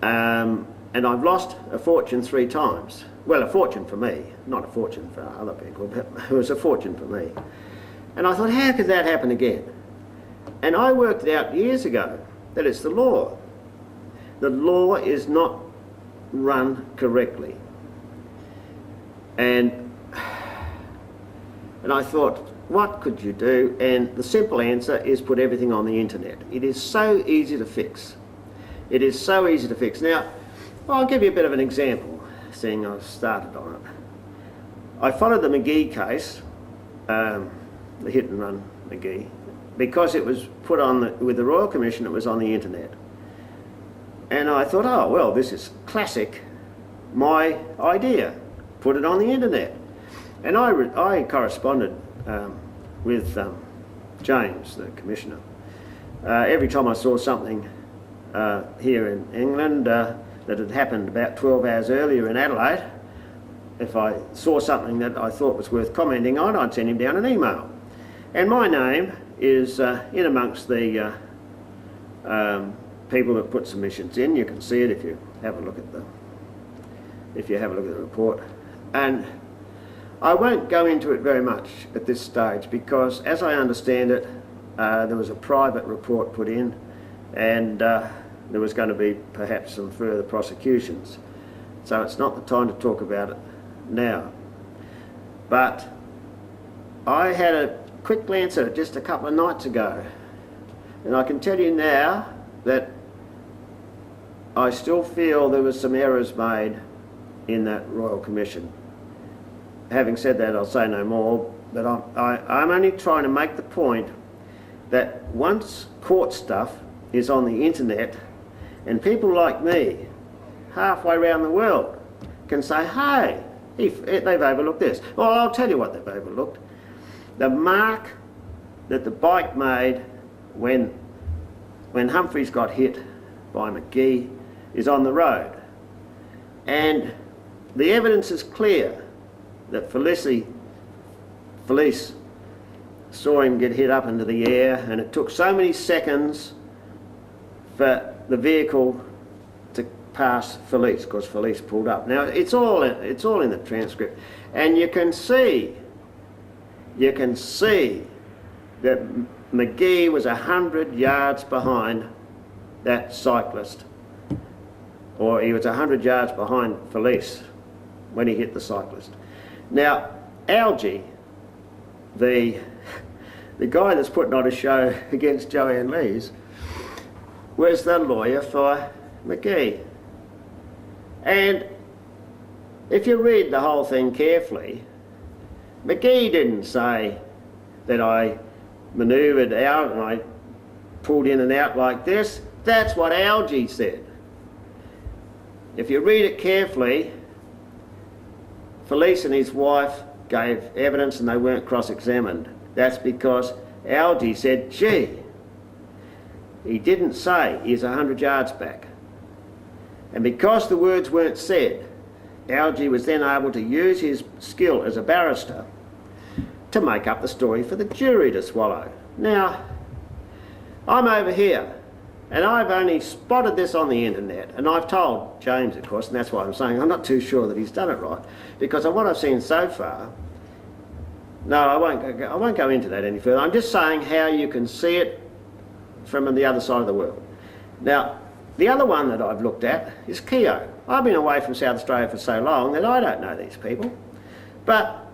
and I've lost a fortune 3 times. Well, a fortune for me, not a fortune for other people, but it was a fortune for me. And I thought, how could that happen again? And I worked it out years ago that it's the law. The law is not run correctly. And I thought, what could you do? And the simple answer is put everything on the internet. It is so easy to fix. It is so easy to fix. Now, I'll give you a bit of an example, seeing I've started on it. I followed the McGee case, the hit and run McGee, because it was put on with the Royal Commission, it was on the internet. And I thought, oh, well, this is classic, my idea. Put it on the internet. And I corresponded with James, the Commissioner. Every time I saw something here in England that had happened about 12 hours earlier in Adelaide, if I saw something that I thought was worth commenting on, I'd send him down an email. And my name is in amongst the people that put submissions in. You can see it if you have a look at the report. And I won't go into it very much at this stage because, as I understand it, there was a private report put in, and there was going to be perhaps some further prosecutions. So it's not the time to talk about it now. But I had a quick glance at it just a couple of nights ago, and I can tell you now that I still feel there was some errors made in that Royal Commission. Having said that, I'll say no more, but I'm only trying to make the point that once court stuff is on the internet, and people like me, halfway around the world, can say, hey, they've overlooked this. Well, I'll tell you what they've overlooked. The mark that the bike made when Humphreys got hit by McGee is on the road. And the evidence is clear that Felice saw him get hit up into the air, and it took so many seconds for the vehicle to pass Felice, because Felice pulled up. Now it's all in the transcript, and you can see that McGee was 100 yards behind that cyclist, or he was 100 yards behind Felice when he hit the cyclist. Now, Algie, the guy that's putting on a show against Joanne Lees, was the lawyer for McGee. And if you read the whole thing carefully, McGee didn't say that I manoeuvred out and I pulled in and out like this. That's what Algie said. If you read it carefully, Felice and his wife gave evidence and they weren't cross-examined. That's because Algie said, gee, he didn't say he's 100 yards back. And because the words weren't said, Algie was then able to use his skill as a barrister to make up the story for the jury to swallow. Now, I'm over here, and I've only spotted this on the internet, and I've told James, of course, and that's why I'm saying I'm not too sure that he's done it right, because of what I've seen so far. No, I won't go into that any further. I'm just saying how you can see it from the other side of the world. Now, the other one that I've looked at is Keogh. I've been away from South Australia for so long that I don't know these people, but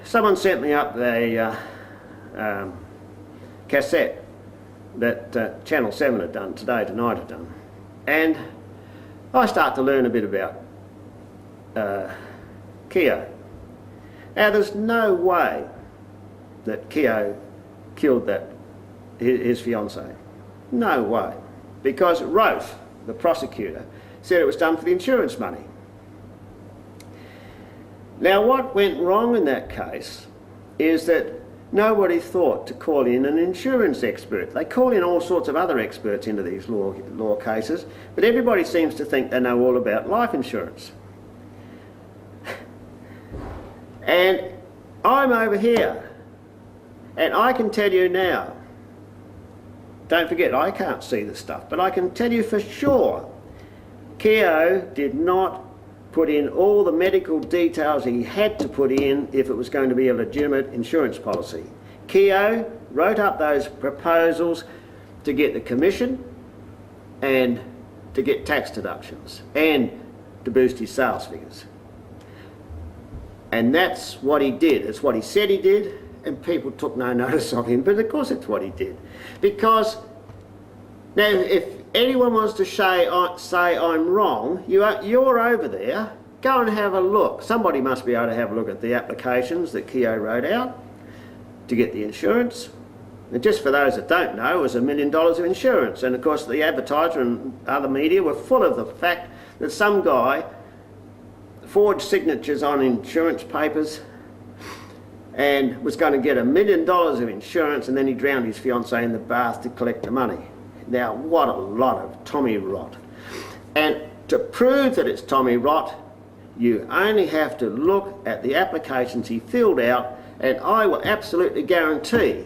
someone sent me up a cassette that Channel 7 had done, Today Tonight had done, and I start to learn a bit about Keogh. Now, there's no way that Keogh killed his fiancée. No way. Because Roth, the prosecutor, said it was done for the insurance money. Now, what went wrong in that case is that nobody thought to call in an insurance expert. They call in all sorts of other experts into these law cases, but everybody seems to think they know all about life insurance. And I'm over here, and I can tell you now don't forget, I can't see the stuff, but I can tell you for sure, Keogh did not put in all the medical details he had to put in if it was going to be a legitimate insurance policy. Keogh wrote up those proposals to get the commission and to get tax deductions and to boost his sales figures. And that's what he did. It's what he said he did, and people took no notice of him, but of course it's what he did. Because now if anyone wants to say I'm wrong, you're over there, go and have a look. Somebody must be able to have a look at the applications that Keogh wrote out to get the insurance. And just for those that don't know, it was $1 million of insurance. And of course the advertiser and other media were full of the fact that some guy forged signatures on insurance papers and was going to get $1 million of insurance, and then he drowned his fiancée in the bath to collect the money. Now, what a lot of Tommy rot. And to prove that it's Tommy rot, you only have to look at the applications he filled out, and I will absolutely guarantee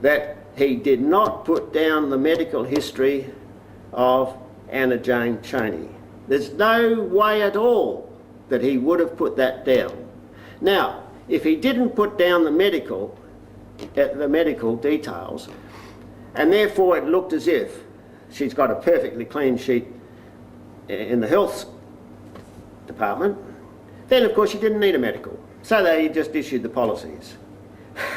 that he did not put down the medical history of Anna Jane Cheney. There's no way at all that he would have put that down. Now, if he didn't put down the medical details, and therefore it looked as if she's got a perfectly clean sheet in the health department, then of course she didn't need a medical. So they just issued the policies.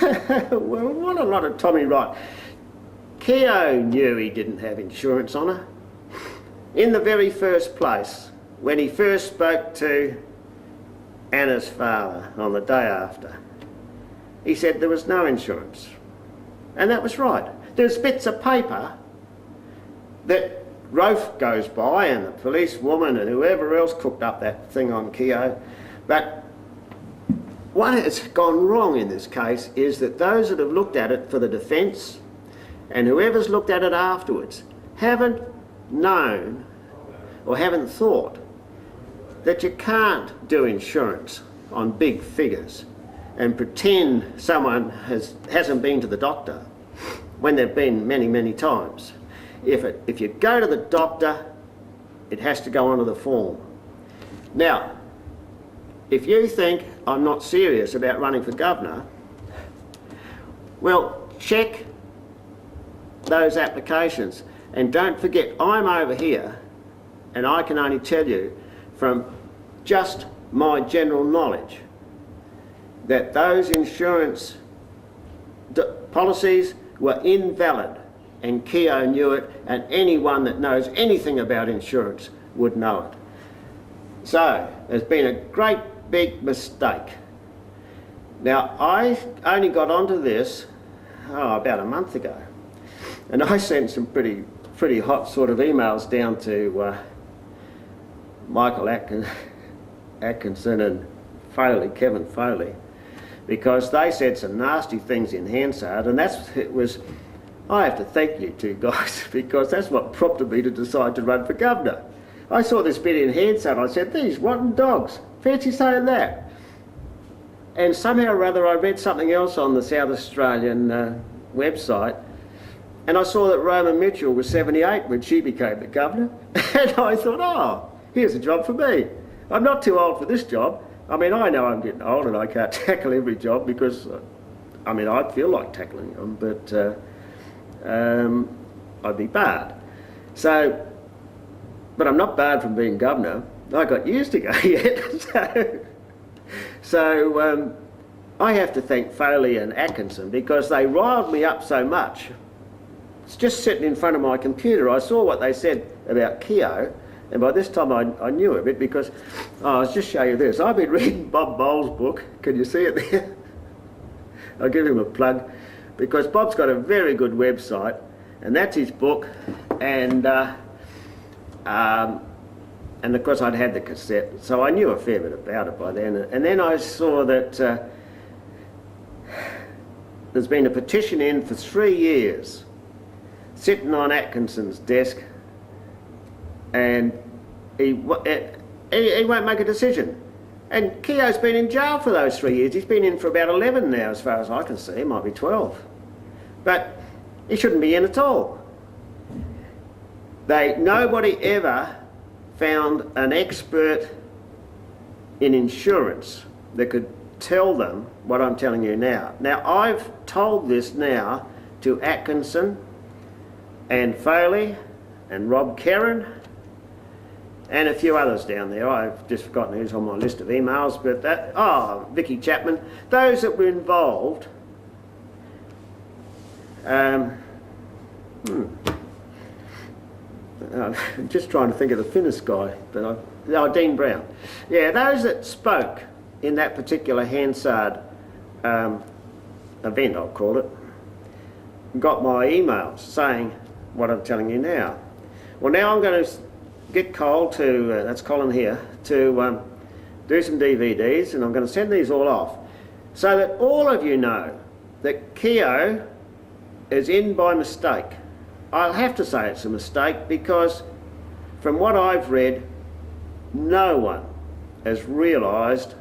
Well, what a lot of Tommy rot. Keogh knew he didn't have insurance on her. In the very first place, when he first spoke to Anna's father on the day after, he said there was no insurance. And that was right. There's bits of paper that Rofe goes by and the policewoman and whoever else cooked up that thing on Keogh. But what has gone wrong in this case is that those that have looked at it for the defence and whoever's looked at it afterwards haven't known or haven't thought that you can't do insurance on big figures and pretend someone hasn't been to the doctor when they've been many, many times. If you go to the doctor, it has to go onto the form. Now, if you think I'm not serious about running for governor, well, check those applications. And don't forget, I'm over here, and I can only tell you from just my general knowledge that those insurance policies were invalid, and Keogh knew it, and anyone that knows anything about insurance would know it. So, there's been a great big mistake. Now, I only got onto this about a month ago, and I sent some pretty hot sort of emails down to Michael Atkinson and Kevin Foley, because they said some nasty things in Hansard, and I have to thank you two guys, because that's what prompted me to decide to run for governor. I saw this bit in Hansard, I said, these rotten dogs, fancy saying that. And somehow or other I read something else on the South Australian website, and I saw that Roma Mitchell was 78 when she became the governor, and I thought, oh, here's a job for me. I'm not too old for this job. I mean, I know I'm getting old and I can't tackle every job because, I feel like tackling them, but I'd be barred. But I'm not barred from being governor. I got years to go yet. So I have to thank Foley and Atkinson, because they riled me up so much. It's just sitting in front of my computer. I saw what they said about Keogh, and by this time I knew a bit, because I'll just show you this. I've been reading Bob Bowles' book. Can you see it there? I'll give him a plug, because Bob's got a very good website, and that's his book. And of course I'd had the cassette, so I knew a fair bit about it by then. And then I saw that there's been a petition in for 3 years, sitting on Atkinson's desk, and he won't make a decision. And Keogh's been in jail for those 3 years. He's been in for about 11 now, as far as I can see. It might be 12. But He shouldn't be in at all. Nobody ever found an expert in insurance that could tell them what I'm telling you now. Now, I've told this now to Atkinson and Foley and Rob Kerrin and a few others down there. I've just forgotten who's on my list of emails, but Vicky Chapman, those that were involved. I'm just trying to think of the thinnest guy, but Dean Brown. Yeah, those that spoke in that particular Hansard event, I'll call it, got my emails saying what I'm telling you now. Well, now I'm going to get Cole to, that's Colin here, to do some DVDs, and I'm going to send these all off so that all of you know that Keogh is in by mistake. I'll have to say it's a mistake because from what I've read, no one has realised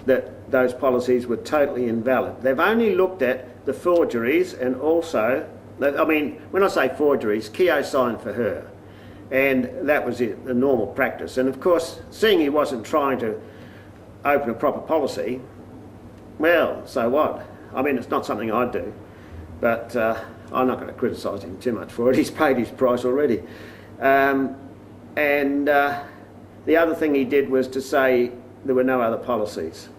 that those policies were totally invalid. They've only looked at the forgeries, and also, I mean, when I say forgeries, Keogh signed for her, and that was it, the normal practice. And of course, seeing he wasn't trying to open a proper policy, well, so what? I mean, it's not something I'd do, but I'm not going to criticise him too much for it. He's paid his price already. The other thing he did was to say there were no other policies.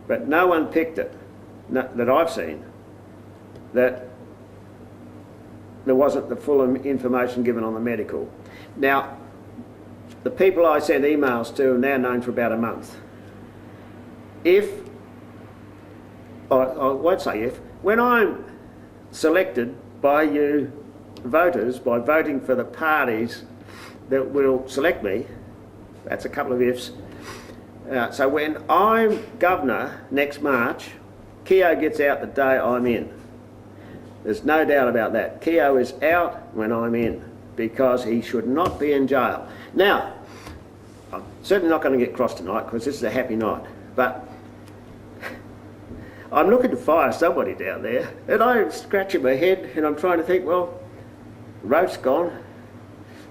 But no one picked it, that I've seen, that there wasn't the full information given on the medical. Now, the people I sent emails to are now known for about a month. I won't say if, when I'm selected by you voters by voting for the parties that will select me, that's a couple of ifs. So when I'm governor next March, Keogh gets out the day I'm in. There's no doubt about that. Keogh is out when I'm in because he should not be in jail. Now, I'm certainly not going to get cross tonight because this is a happy night, but I'm looking to fire somebody down there, and I'm scratching my head and I'm trying to think, well, Rope's gone,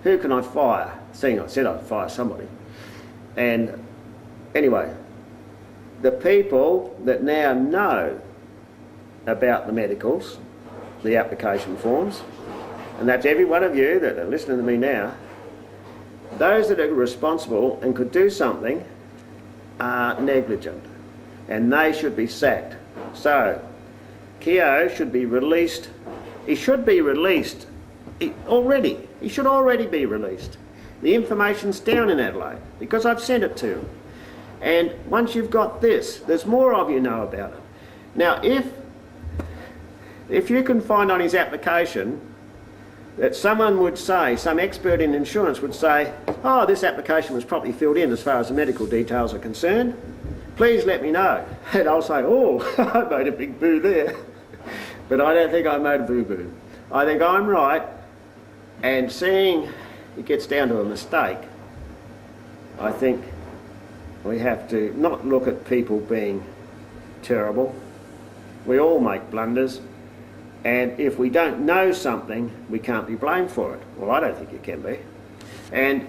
who can I fire? Seeing I said I'd fire somebody. And anyway, the people that now know about the medicals, the application forms, and that's every one of you that are listening to me now, those that are responsible and could do something are negligent, and they should be sacked. So, Keogh should be released. He should be released already. He should already be released. The information's down in Adelaide because I've sent it to him. And once you've got this, there's more of you know about it. Now, if you can find on his application that someone would say, some expert in insurance would say, oh, this application was properly filled in as far as the medical details are concerned, please let me know. And I'll say, oh, I made a big boo there. But I don't think I made a boo-boo. I think I'm right, and seeing it gets down to a mistake, I think we have to not look at people being terrible. We all make blunders, and if we don't know something, we can't be blamed for it. Well, I don't think you can be. And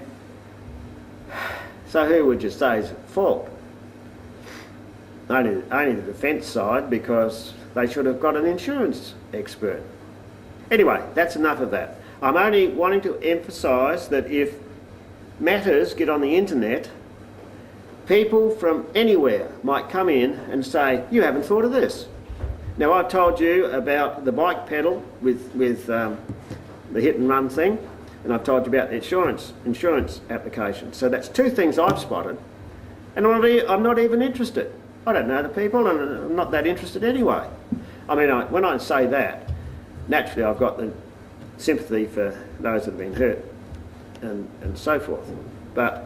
so who would you say is at fault? Only the defence side, because they should have got an insurance expert. Anyway, that's enough of that. I'm only wanting to emphasise that if matters get on the internet, people from anywhere might come in and say, you haven't thought of this. Now, I've told you about the bike pedal with the hit and run thing, and I've told you about the insurance application. So that's two things I've spotted, and I'm not even interested. I don't know the people, and I'm not that interested anyway. I mean, when I say that, naturally I've got the sympathy for those that have been hurt and so forth. But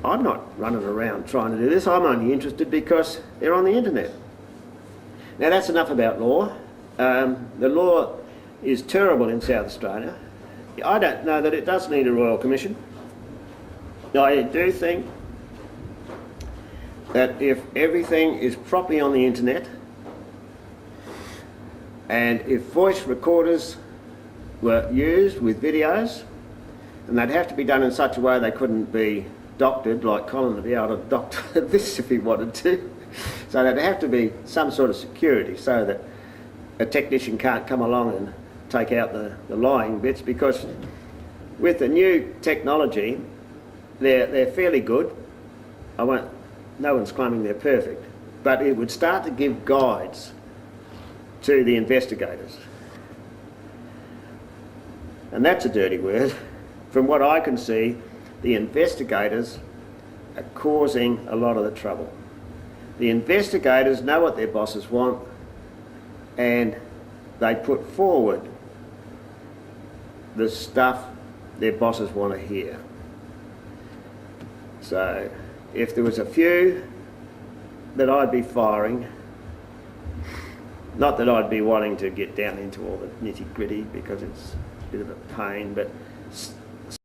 I'm not running around trying to do this. I'm only interested because they're on the internet. Now, that's enough about law. The law is terrible in South Australia. I don't know that it does need a Royal Commission. I do think that if everything is properly on the internet, And if voice recorders were used with videos, and they'd have to be done in such a way they couldn't be doctored, like Colin would be able to doctor this if he wanted to. So there'd have to be some sort of security so that a technician can't come along and take out the lying bits, because with the new technology, they're fairly good. No one's claiming they're perfect, but it would start to give guides to the investigators. And that's a dirty word. From what I can see, the investigators are causing a lot of the trouble. The investigators know what their bosses want, and they put forward the stuff their bosses want to hear. So if there was a few that I'd be firing, not that I'd be wanting to get down into all the nitty-gritty because it's a bit of a pain, but